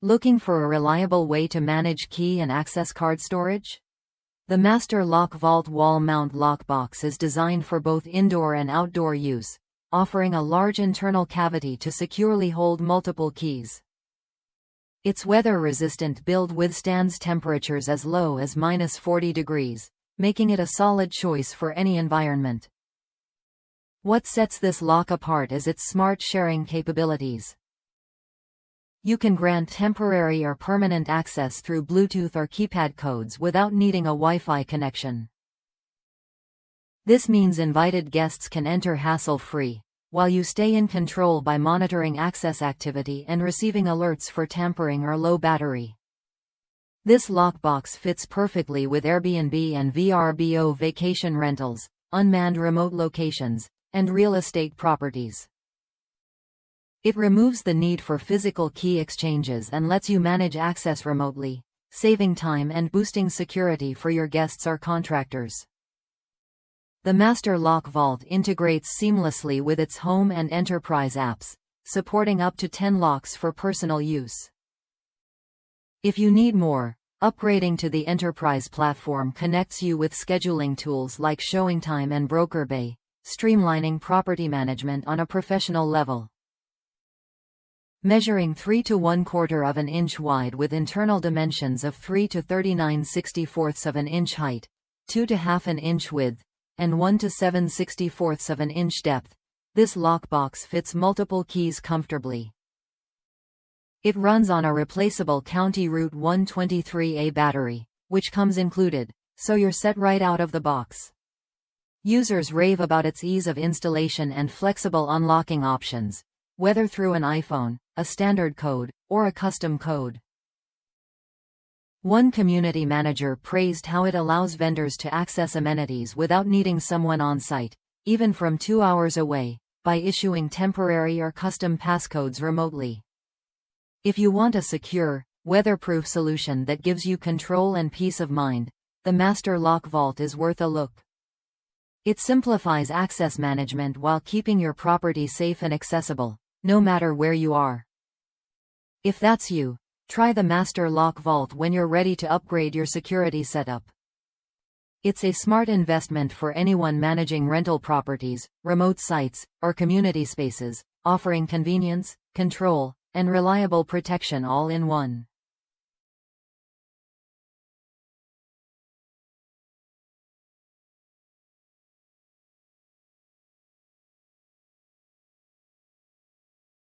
Looking for a reliable way to manage key and access card storage? The Master Lock Vault wall mount lockbox is designed for both indoor and outdoor use, offering a large internal cavity to securely hold multiple keys. Its weather-resistant build withstands temperatures as low as -40 degrees, making it a solid choice for any environment. What sets this lock apart is its smart sharing capabilities. You can grant temporary or permanent access through Bluetooth or keypad codes without needing a Wi-Fi connection. This means invited guests can enter hassle-free, while you stay in control by monitoring access activity and receiving alerts for tampering or low battery. This lockbox fits perfectly with Airbnb and VRBO vacation rentals, unmanned remote locations, and real estate properties. It removes the need for physical key exchanges and lets you manage access remotely, saving time and boosting security for your guests or contractors. The Master Lock Vault integrates seamlessly with its home and enterprise apps, supporting up to 10 locks for personal use. If you need more, upgrading to the enterprise platform connects you with scheduling tools like ShowingTime and BrokerBay, streamlining property management on a professional level. Measuring 3 to 1/4 of an inch wide with internal dimensions of 3 to 39/64 of an inch height, 2 to half an inch width, and 1 to 7/64 of an inch depth, this lockbox fits multiple keys comfortably. It runs on a replaceable County Route 123A battery, which comes included, so you're set right out of the box. Users rave about its ease of installation and flexible unlocking options, whether through an iPhone, a standard code, or a custom code. One community manager praised how it allows vendors to access amenities without needing someone on site, even from 2 hours away, by issuing temporary or custom passcodes remotely. If you want a secure, weatherproof solution that gives you control and peace of mind, the Master Lock Vault is worth a look. It simplifies access management while keeping your property safe and accessible, no matter where you are. If that's you, try the Master Lock Vault when you're ready to upgrade your security setup. It's a smart investment for anyone managing rental properties, remote sites, or community spaces, offering convenience, control, and reliable protection all in one.